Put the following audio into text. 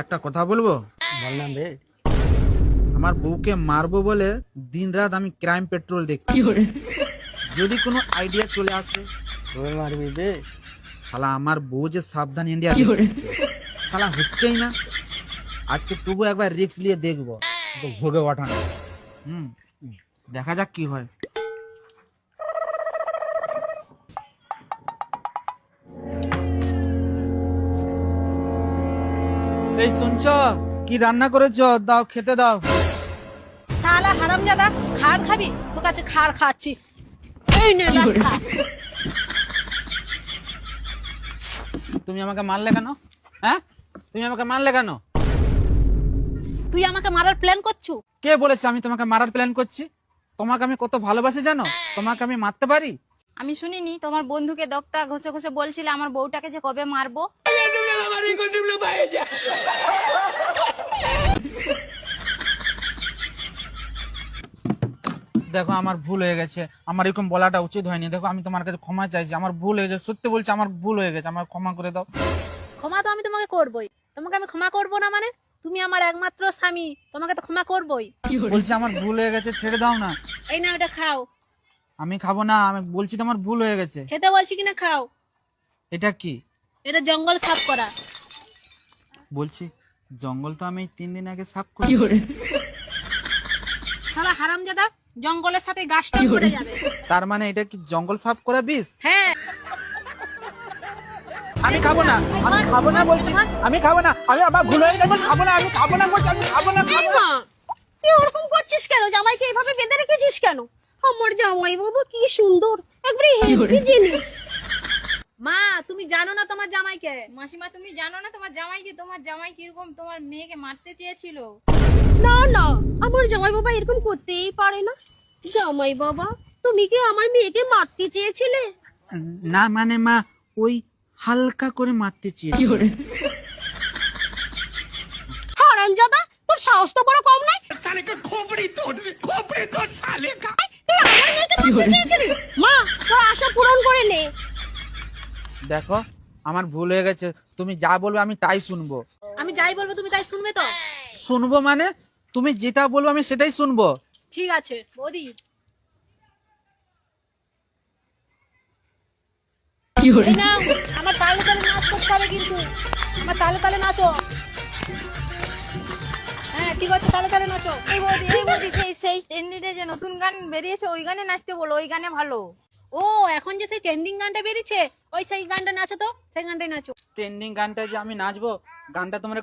একটা কথা বলবো? বললাম রে। আমার বউকে মারবো বলে দিন রাত আমি ক্রাইম পেট্রোল দেখছি। যদি কোনো আইডিয়া চলে আসে, কবে মারবি বে? শালা আমার বউ যে সাবধান ইন্ডিয়া দেখছে, শালা হচ্ছেই না। আজকে তবু একবার রিস্ক নিয়ে দেখবো, তো ভোগে ওঠানো। দেখা যাক কি হয়। এই শুনছো, কি রান্না করেছো? দাও, খেতে দাও। শালা হারামজাদা, খাড় খাবি? তোর কাছে খাড় খাচ্ছি। এই নে লাগ খা। তুমি আমাকে মারলে কেন? হ্যাঁ, তুমি আমাকে মারলে কেন? তুই আমাকে মারার প্ল্যান করছু? কে বলেছে আমি তোমাকে মারার প্ল্যান করছি? তোমাকে আমি কত ভালোবাসি জানো? তোমাকে আমি মারতে পারি? আমি শুনিনি তোমার বন্ধুকে দক্তা ঘষে ঘষে বলছিলে আমার বউটাকে যে কবে মারবো। দেখো আমার ভুল হয়ে গেছে, আমার এরকম বলাটা উচিত হয়নি। দেখো আমি তোমার কাছে ক্ষমা চাইছি, আমার ভুল হয়ে গেছে, সত্যি বলছি আমার ভুল হয়ে গেছে, আমার ক্ষমা করে দাও। ক্ষমা তো আমি তোমাকে করবই। তোমাকে আমি ক্ষমা করব না মানে? তুমি আমার একমাত্র স্বামী, তোমাকে তো ক্ষমা করবই। বলছি আমার ভুল হয়ে গেছে, ছেড়ে দাও না। এই না, ওটা খাও। আমি খাবো না, আমি বলছি তো আমার ভুল হয়ে গেছে। খেতে বলছি কিনা খাও। এটা কি? এটা জঙ্গল সাফ করা। বলছি জঙ্গল তো আমি 3 দিন আগে সাফ করি। শালা হারামজাদা, জঙ্গলের সাথে গাছটা পড়ে যাবে। তার মানে এটা কি জঙ্গল সাফ করা বিষ? হ্যাঁ। আমি খাবো না, আমি খাবো না বলছি, আমি খাবো না, আমি আবার ভুল হয়ে গেছে, খাবো না, আমি খাবো না বলছি, আমি খাবো না, খাবো না। মা, তুই ওরকম করছিস কেন? জামাইকে এইভাবে বেঁধে রেখেছিস কেন? আমার জামাই বাবু কি সুন্দর, একবারে হেভি জিনিস। মা, তুমি জানো না তোমার জামাইকে? মাসিমা তুমি জানো না তোমার জামাইকে? তোমার জামাই কিরকম তোমার মেয়েকে মারতে চেয়েছিল। না না, আমার জামাই বাবা এরকম করতেই পারে না। জামাই বাবা, তুমি কি আমার মেয়েকে মারতে চেয়েছিলে? না মানে মা, ওই হালকা করে মারতে চেয়েছি। হারামজাদা, তোর সাহস তো বড় কম নাই। তুই আমার মেয়েকে মারতে চেয়েছিলি? মা, তোর আশা পূরণ করে নে। দেখো আমার ভুল হয়ে গেছে, তুমি যা বলবে আমি তাই শুনবো। আমি যাই বলবো তুমি তাই শুনবে তো? শুনবো মানে তুমি যেটা বলবো আমি সেটাই শুনবো। ঠিক আছে। বৌদি এই নাও, আমার তালে তালে নাচ করতে হবে কিন্তু। আমার তালে তালে নাচো। হ্যাঁ ঠিক আছে, তালে তালে নাচো। এই বৌদি সেই সেই ট্রেন্ডিংয়ে যে নতুন গান বেরিয়েছে ওই গানে নাচতে বলো, ওই গানে ভালো। ও, এখন যে সেই ট্রেন্ডিং গানটা বেরিয়েছে, ওই সেই গানটা নাচো তো, সেই গানটাই নাচো। ট্রেন্ডিং গানটা যে আমি নাচবো, গানটা তোমার